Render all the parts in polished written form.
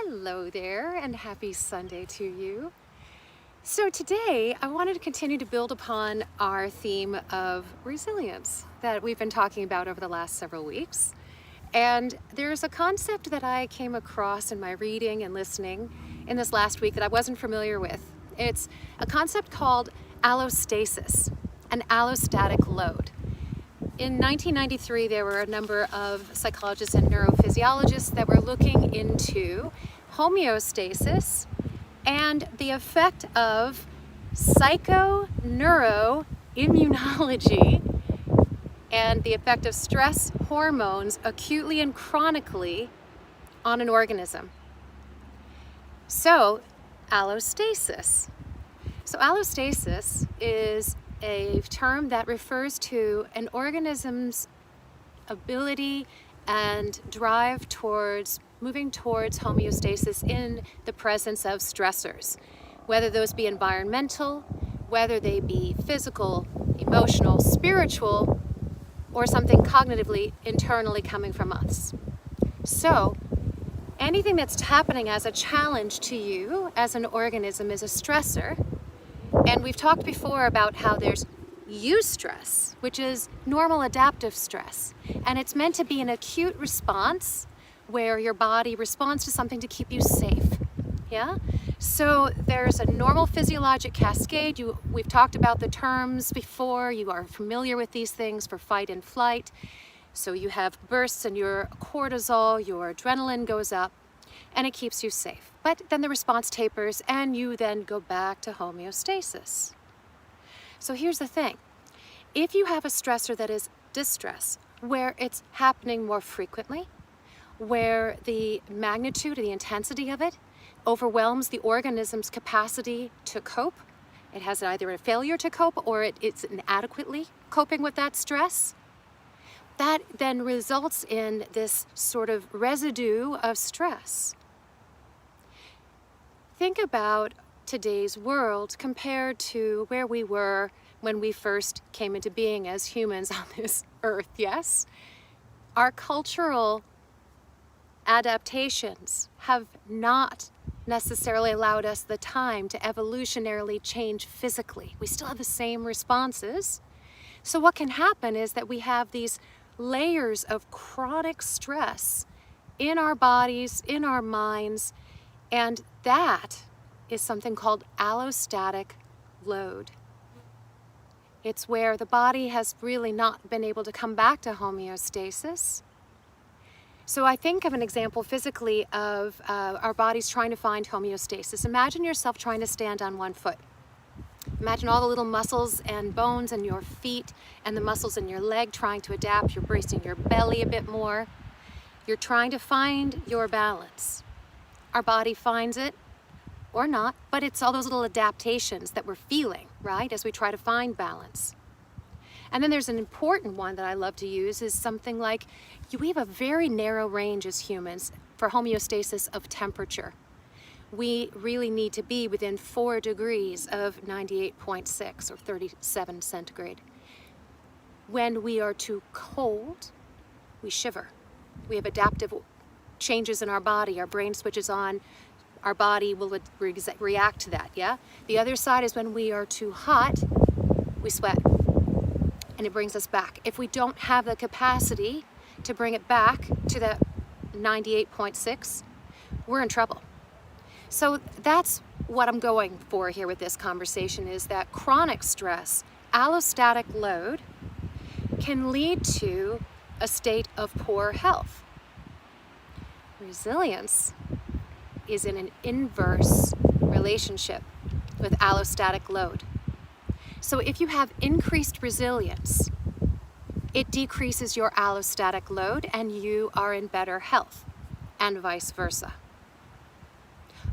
Hello there, and happy Sunday to you. So today I wanted to continue to build upon our theme of resilience that we've been talking about over the last several weeks. And there's a concept that I came across in my reading and listening in this last week that I wasn't familiar with. It's a concept called allostasis, an allostatic load. In 1993, there were a number of psychologists and neurophysiologists that were looking into homeostasis and the effect of psychoneuroimmunology and the effect of stress hormones acutely and chronically on an organism. So, allostasis. So allostasis is a term that refers to an organism's ability and drive towards moving towards homeostasis in the presence of stressors, whether those be environmental, whether they be physical, emotional, spiritual, or something cognitively internally coming from us. So anything that's happening as a challenge to you as an organism is a stressor. And we've talked before about how there's eustress, which is normal adaptive stress. And it's meant to be an acute response where your body responds to something to keep you safe. Yeah? So there's a normal physiologic cascade. We've talked about the terms before. You are familiar with these things for fight and flight. So you have bursts in your cortisol, your adrenaline goes up, and it keeps you safe. But then the response tapers and you then go back to homeostasis. So here's the thing. If you have a stressor that is distress, where it's happening more frequently, where the magnitude and the intensity of it overwhelms the organism's capacity to cope, it has either a failure to cope or it's inadequately coping with that stress, that then results in this sort of residue of stress. Think about today's world compared to where we were when we first came into being as humans on this earth, yes? Our cultural adaptations have not necessarily allowed us the time to evolutionarily change physically. We still have the same responses. So what can happen is that we have these layers of chronic stress in our bodies, in our minds, and that is something called allostatic load. It's where the body has really not been able to come back to homeostasis. So I think of an example physically of our bodies trying to find homeostasis. Imagine yourself trying to stand on one foot. Imagine all the little muscles and bones in your feet and the muscles in your leg trying to adapt. You're bracing your belly a bit more. You're trying to find your balance. Our body finds it or not, but it's all those little adaptations that we're feeling, right, as we try to find balance. And then there's an important one that I love to use is something like, we have a very narrow range as humans for homeostasis of temperature. We really need to be within 4 degrees of 98.6 or 37 centigrade. When we are too cold, we shiver. We have adaptive changes in our body. Our brain switches on. Our body will react to that, yeah? The other side is when we are too hot, we sweat. And it brings us back. If we don't have the capacity to bring it back to that 98.6, we're in trouble. So that's what I'm going for here with this conversation is that chronic stress, allostatic load, can lead to a state of poor health. Resilience is in an inverse relationship with allostatic load. So if you have increased resilience, it decreases your allostatic load and you are in better health, and vice versa.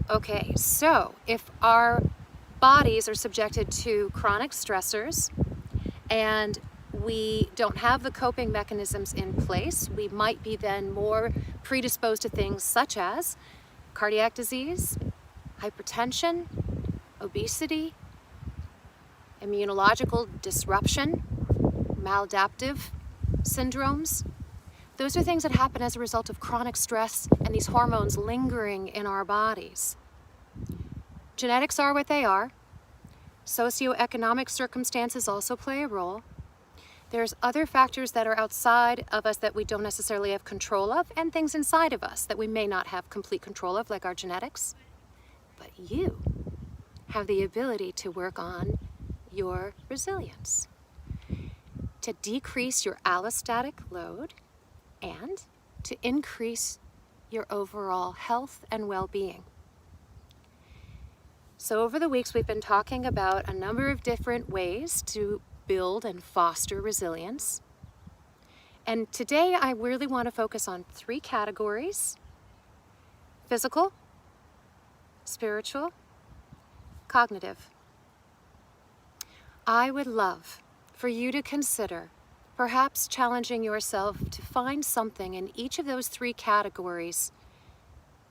Okay, so if our bodies are subjected to chronic stressors and we don't have the coping mechanisms in place, we might be then more predisposed to things such as cardiac disease, hypertension, obesity, immunological disruption, maladaptive syndromes. Those are things that happen as a result of chronic stress and these hormones lingering in our bodies. Genetics are what they are. Socioeconomic circumstances also play a role. There's other factors that are outside of us that we don't necessarily have control of, and things inside of us that we may not have complete control of, like our genetics. But you have the ability to work on your resilience, to decrease your allostatic load, and to increase your overall health and well-being. So over the weeks, we've been talking about a number of different ways to build and foster resilience. And today I really want to focus on 3 categories: physical, spiritual, cognitive. I would love for you to consider perhaps challenging yourself to find something in each of those 3 categories.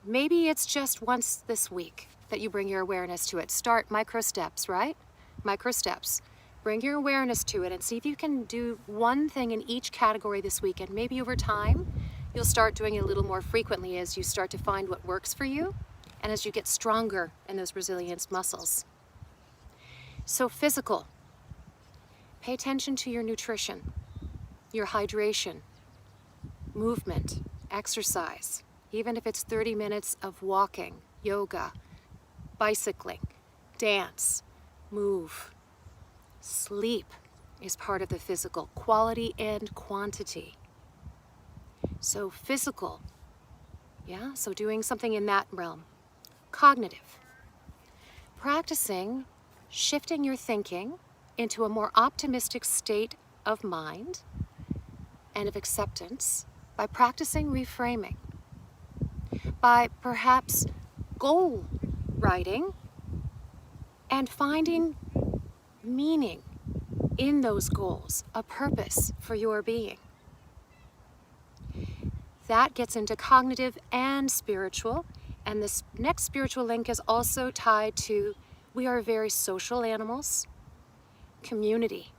Maybe it's just once this week that you bring your awareness to it. Start micro steps, right? Micro steps. Bring your awareness to it and see if you can do one thing in each category this week. And maybe over time, you'll start doing it a little more frequently as you start to find what works for you and as you get stronger in those resilience muscles. So physical. Pay attention to your nutrition, your hydration, movement, exercise, even if it's 30 minutes of walking, yoga, bicycling, dance, move. Sleep is part of the physical, quality and quantity. So physical, yeah, so doing something in that realm. Cognitive, practicing shifting your thinking into a more optimistic state of mind and of acceptance by practicing reframing, by perhaps goal writing and finding meaning in those goals, a purpose for your being. That gets into cognitive and spiritual, and this next spiritual link is also tied to, we are very social animals, community,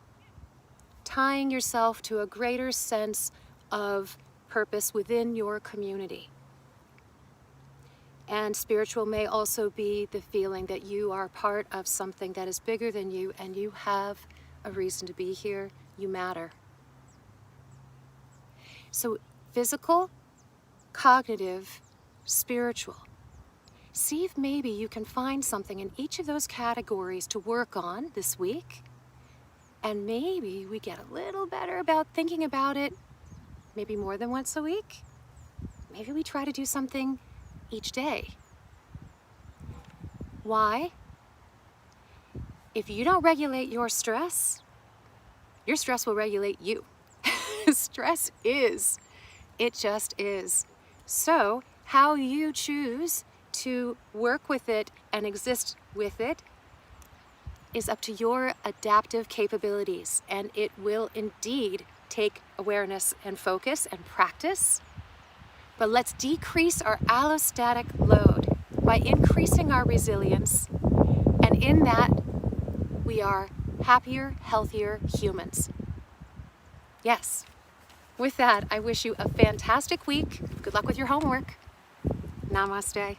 tying yourself to a greater sense of purpose within your community. And spiritual may also be the feeling that you are part of something that is bigger than you and you have a reason to be here. You matter. So physical, cognitive, spiritual. See if maybe you can find something in each of those categories to work on this week. And maybe we get a little better about thinking about it maybe more than once a week. Maybe we try to do something each day. Why? If you don't regulate your stress will regulate you. Stress is. It just is. So how you choose to work with it and exist with it is up to your adaptive capabilities, and it will indeed take awareness and focus and practice. But let's decrease our allostatic load by increasing our resilience, and in that, we are happier, healthier humans. Yes. With that, I wish you a fantastic week. Good luck with your homework. Namaste.